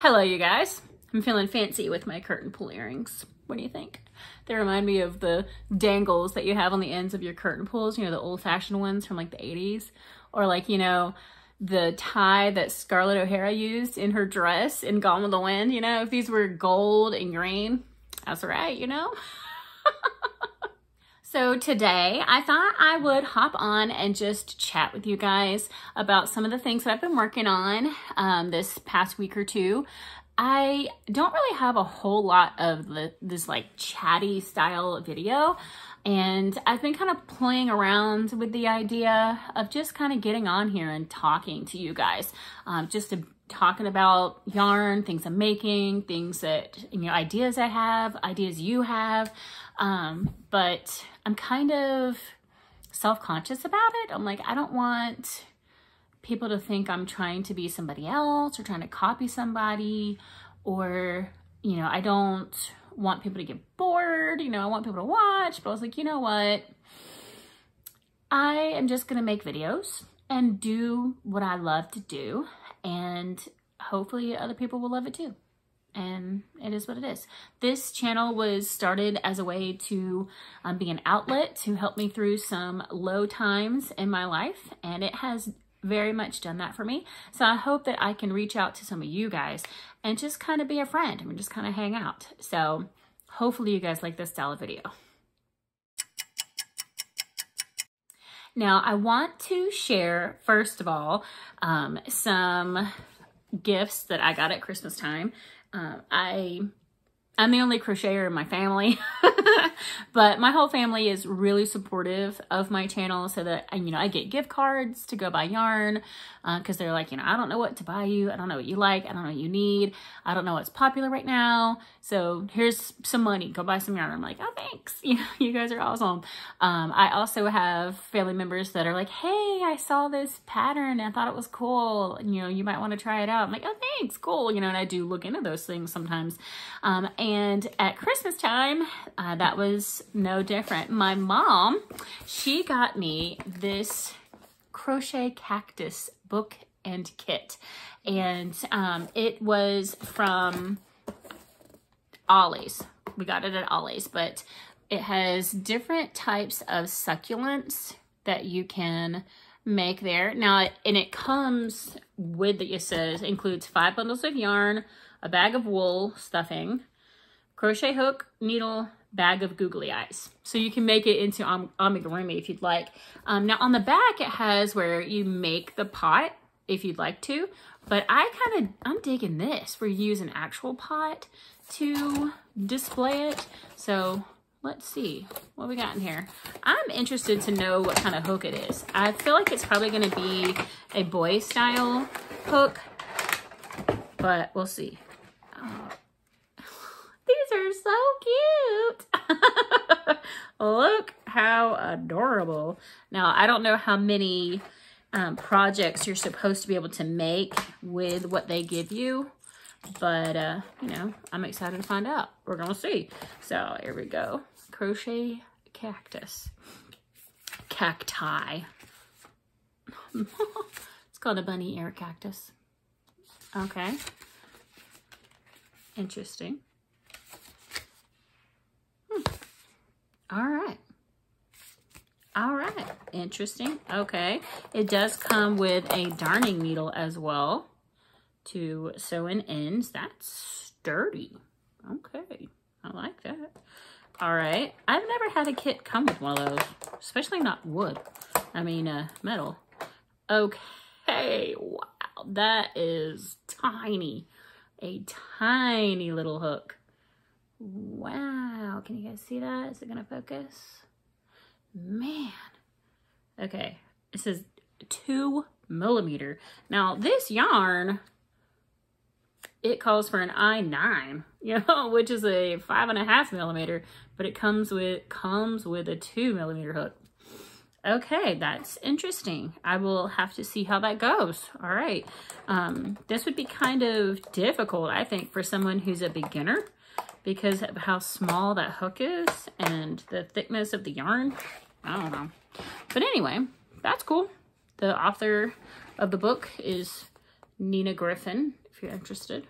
Hello, you guys. I'm feeling fancy with my curtain pull earrings. What do you think? They remind me of the dangles that you have on the ends of your curtain pulls, you know, the old-fashioned ones from like the 80s. Or like, you know, the tie that Scarlett O'Hara used in her dress in Gone with the Wind. You know, if these were gold and green, that's right, you know? So today I thought I would hop on and just chat with you guys about some of the things that I've been working on this past week or two. I don't really have a whole lot of this like chatty style video, and I've been kind of playing around with the idea of just kind of getting on here and talking to you guys, talking about yarn, things I'm making, things that, you know, ideas I have, ideas you have. But I'm kind of self-conscious about it. I'm like, I don't want people to think I'm trying to be somebody else or trying to copy somebody, or, you know, I don't want people to get bored. You know, I want people to watch, but I was like, you know what? I am just going to make videos and do what I love to do, and hopefully other people will love it too. And it is what it is. This channel was started as a way to be an outlet to help me through some low times in my life, and it has very much done that for me. So I hope that I can reach out to some of you guys and just kind of be a friend and just kind of hang out. So hopefully you guys like this style of video. Now I want to share, first of all, some gifts that I got at Christmas time. I'm the only crocheter in my family, but my whole family is really supportive of my channel, so that, you know, I get gift cards to go buy yarn, because they're like, you know, I don't know what to buy you. I don't know what you like. I don't know what you need. I don't know what's popular right now. So here's some money. Go buy some yarn. I'm like, oh, thanks. You know, you guys are awesome. I also have family members that are like, hey, I saw this pattern and I thought it was cool. And, you know, you might want to try it out. I'm like, oh, thanks. Cool. You know, and I do look into those things sometimes. And at Christmas time, that was no different. My mom, she got me this crochet cactus book and kit, and it was from Ollies. We got it at Ollies, but it has different types of succulents that you can make there. Now, and it comes with, it says, includes 5 bundles of yarn, a bag of wool stuffing, crochet hook, needle, bag of googly eyes. So you can make it into amigurumi if you'd like. Now on the back, it has where you make the pot if you'd like to, but I'm digging this where you use an actual pot to display it. So let's see what we got in here. I'm interested to know what kind of hook it is. I feel like it's probably going to be a boy style hook, but we'll see. These are so cute. Look how adorable. Now, I don't know how many projects you're supposed to be able to make with what they give you, but, you know, I'm excited to find out. We're going to see. So here we go. Crochet cactus. Cacti. It's called a bunny ear cactus. Okay. Interesting. All right. All right. Interesting. Okay. It does come with a darning needle as well to sew in ends. That's sturdy. Okay. I like that. All right. I've never had a kit come with one of those, especially not wood. I mean, metal. Okay. Wow. That is tiny. A tiny little hook. Wow, can you guys see that? Is it gonna focus? Man. Okay, it says 2 millimeter. Now this yarn, it calls for an I9, you know, which is a 5.5 millimeter, but it comes with a 2 millimeter hook. Okay, that's interesting. I will have to see how that goes. All right, this would be kind of difficult, I think, for someone who's a beginner, because of how small that hook is and the thickness of the yarn. I don't know. But anyway, that's cool. The author of the book is Nina Griffin, if you're interested.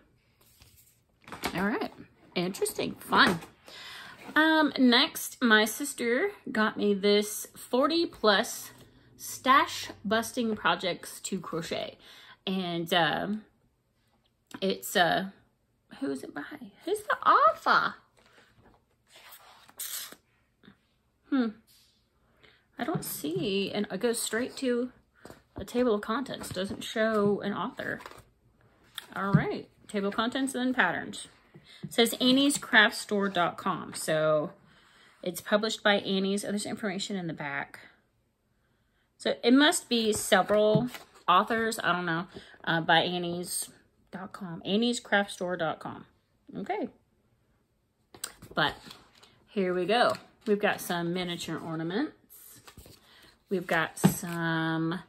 All right, interesting, fun. Next, my sister got me this 40 plus stash busting projects to crochet. And, it's, who's it by? Who's the author? I don't see, and it goes straight to a table of contents. Doesn't show an author. All right, table of contents and then patterns. It says anniescraftstore.com. So it's published by Annie's. Oh, there's information in the back. So it must be several authors. I don't know. By annies.com. anniescraftstore.com. Okay. But here we go. We've got some miniature ornaments. We've got some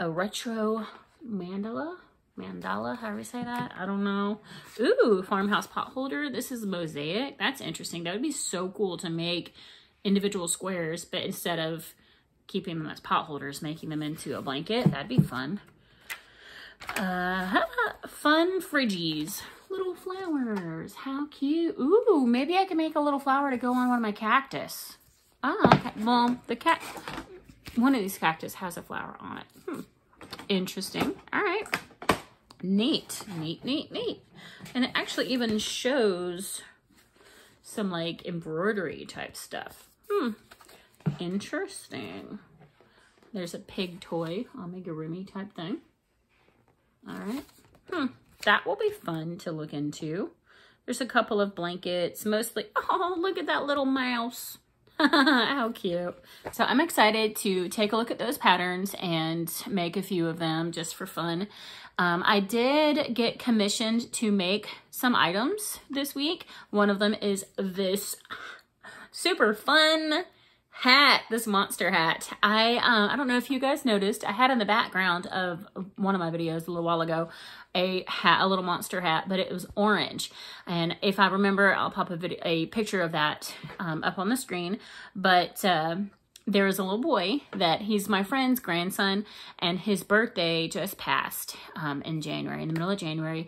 retro mandala, however you say that. I don't know. Ooh, farmhouse pot holder. This is mosaic. That's interesting. That would be so cool to make individual squares, but instead of keeping them as pot holders, making them into a blanket. That'd be fun. Fun fridgies. Little flowers. How cute. Ooh, maybe I can make a little flower to go on one of my cactus. Oh, okay. Well, one of these cactus has a flower on it. Interesting. All right. Neat. And it actually even shows some like embroidery type stuff. Interesting. There's a pig toy amigurumi type thing. All right. That will be fun to look into. There's a couple of blankets, mostly. Oh, look at that little mouse. How cute. So I'm excited to take a look at those patterns and make a few of them just for fun. I did get commissioned to make some items this week. One of them is this super fun hat, this monster hat. I don't know if you guys noticed, I had in the background of one of my videos a little while ago a little monster hat, but it was orange. And if I remember, I'll pop a picture of that up on the screen. But there is a little boy that he's my friend's grandson, and his birthday just passed in January, in the middle of January.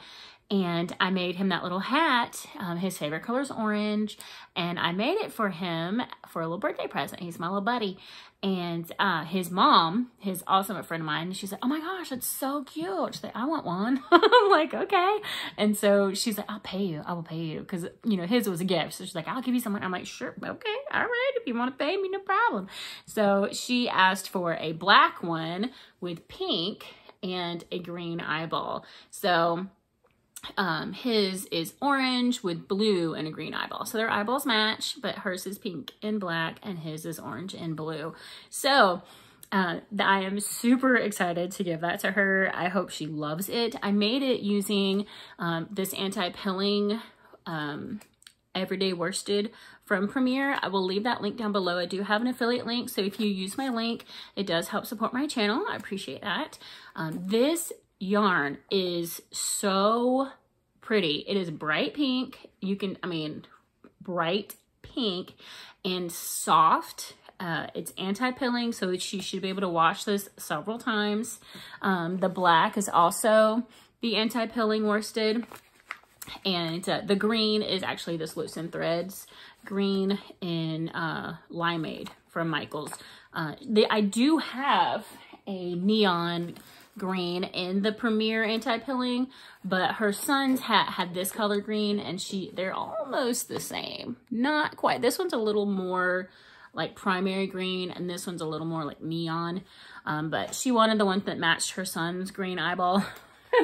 And I made him that little hat. His favorite color is orange. And I made it for him for a little birthday present. He's my little buddy. And his mom, his awesome friend of mine, she's like, oh my gosh, that's so cute. She's like, I want one. I'm like, okay. And so she's like, I'll pay you. I will pay you. Because, you know, his was a gift. So she's like, I'll give you someone. I'm like, sure. Okay. All right. If you want to pay me, no problem. So she asked for a black one with pink and a green eyeball. So his is orange with blue and a green eyeball. So their eyeballs match, but hers is pink and black and his is orange and blue. So I am super excited to give that to her. I hope she loves it. I made it using this anti-pilling everyday worsted from Premier. I will leave that link down below. I do have an affiliate link, so if you use my link, it does help support my channel. I appreciate that. This yarn is so pretty. It is bright pink. Bright pink and soft. It's anti-pilling, so she should be able to wash this several times. The black is also the anti-pilling worsted. And the green is actually this Loosen Threads green in Limeade from Michaels. I do have a neon green in the Premier anti-pilling, but her son's hat had this color green, and they're almost the same. Not quite. This one's a little more like primary green, and this one's a little more like neon. But she wanted the one that matched her son's green eyeball,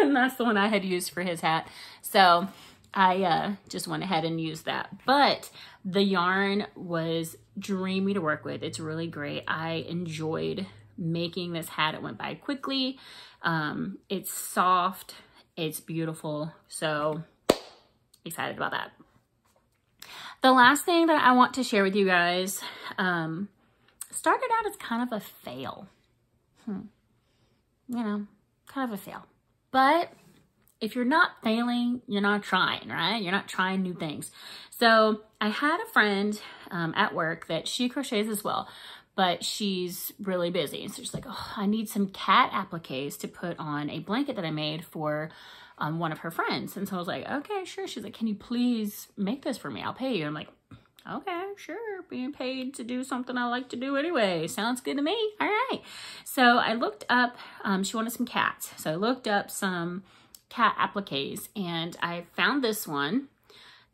and that's the one I had used for his hat. So I just went ahead and used that. But the yarn was dreamy to work with. It's really great. I enjoyed making this hat. It went by quickly. It's soft. It's beautiful. So excited about that. The last thing that I want to share with you guys started out as kind of a fail. You know, kind of a fail. But if you're not failing, you're not trying, right? You're not trying new things. So I had a friend at work that she crochets as well, but she's really busy. So she's like, oh, I need some cat appliques to put on a blanket that I made for one of her friends. And so I was like, okay, sure. She's like, can you please make this for me? I'll pay you. I'm like, okay, sure. Being paid to do something I like to do anyway. Sounds good to me. All right. So I looked up, she wanted some cats. So I looked up some cat appliques and I found this one.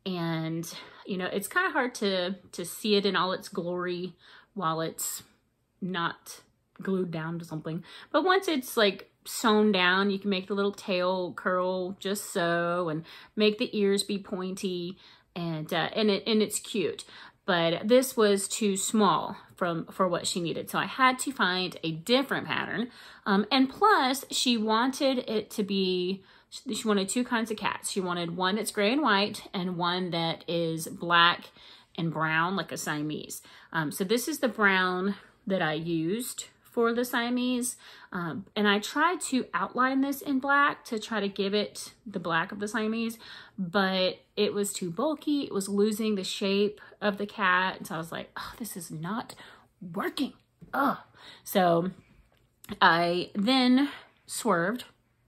And, you know, it's kind of hard to see it in all its glory while it's not glued down to something. But once it's like sewn down, you can make the little tail curl just so, and make the ears be pointy, and it's cute. But this was too small for what she needed, so I had to find a different pattern. And plus, she wanted it to be, she wanted two kinds of cats. She wanted one that's gray and white and one that is black and brown, like a Siamese. So this is the brown that I used for the Siamese. And I tried to outline this in black to try to give it the black of the Siamese, but it was too bulky. It was losing the shape of the cat. And so I was like, oh, this is not working. Oh. So I then swerved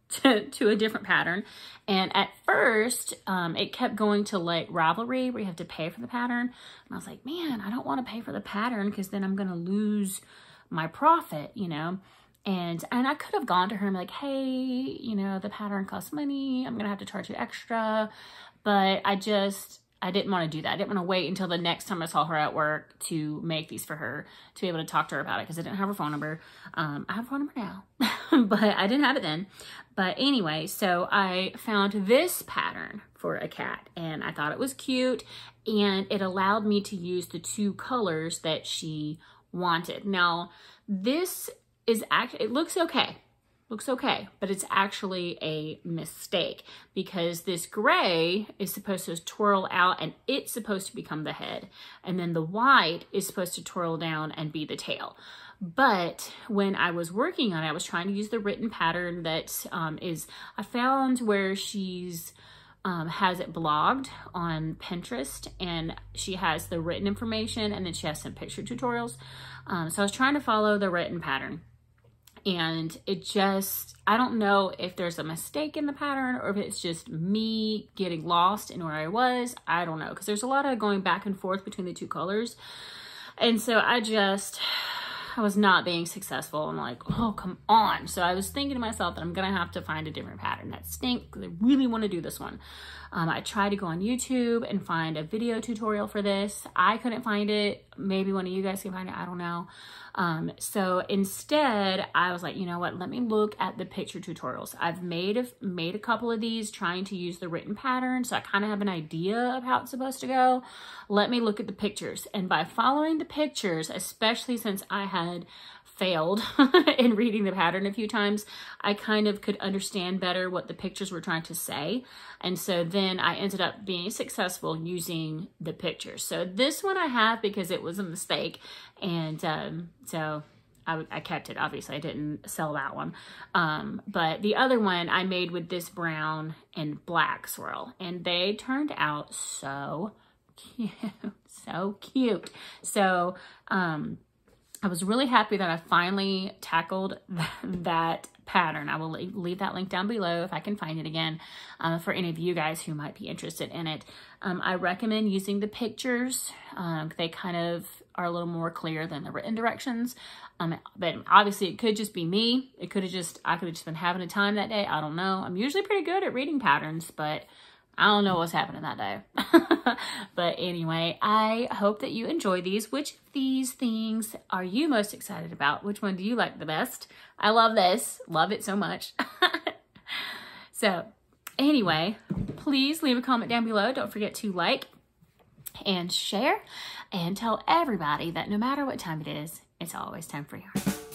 to a different pattern. And at first, it kept going to like Ravelry where you have to pay for the pattern. And I was like, man, I don't want to pay for the pattern because then I'm going to lose my profit, you know. And I could have gone to her and be like, hey, you know, the pattern costs money. I'm going to have to charge you extra. But I didn't want to do that. I didn't want to wait until the next time I saw her at work to make these for her, to be able to talk to her about it, because I didn't have her phone number. I have a phone number now, but I didn't have it then. But anyway, so I found this pattern for a cat, and I thought it was cute, and it allowed me to use the two colors that she wanted. Now, this is actually, it looks okay. Looks okay, but it's actually a mistake because this gray is supposed to twirl out and it's supposed to become the head. And then the white is supposed to twirl down and be the tail. But when I was working on it, I was trying to use the written pattern that I found where she's has it blogged on Pinterest, and she has the written information and then she has some picture tutorials. So I was trying to follow the written pattern. And it just, I don't know if there's a mistake in the pattern or if it's just me getting lost in where I was. I don't know, because there's a lot of going back and forth between the two colors. And so I was not being successful. I'm like, oh, come on. So I was thinking to myself that I'm going to have to find a different pattern. That stinks because I really want to do this one. I tried to go on YouTube and find a video tutorial for this. I couldn't find it. Maybe one of you guys can find it. I don't know. So instead I was like, you know what, let me look at the picture tutorials. I've made a couple of these trying to use the written pattern, so I kind of have an idea of how it's supposed to go. Let me look at the pictures. And by following the pictures, especially since I had failed in reading the pattern a few times, I kind of could understand better what the pictures were trying to say. And so then I ended up being successful using the pictures. So this one I have because it was a mistake. And so I kept it. Obviously I didn't sell that one. But the other one I made with this brown and black swirl, and they turned out so cute, so cute. So, I was really happy that I finally tackled that pattern. I will leave that link down below if I can find it again for any of you guys who might be interested in it. I recommend using the pictures. They kind of are a little more clear than the written directions. But obviously it could just be me. I could have just been having a time that day. I don't know. I'm usually pretty good at reading patterns, but I don't know what's happening that day. But anyway, I hope that you enjoy these. Which of these things are you most excited about? Which one do you like the best? I love this. Love it so much. So anyway, please leave a comment down below. Don't forget to like and share and tell everybody that no matter what time it is, it's always time for yarn.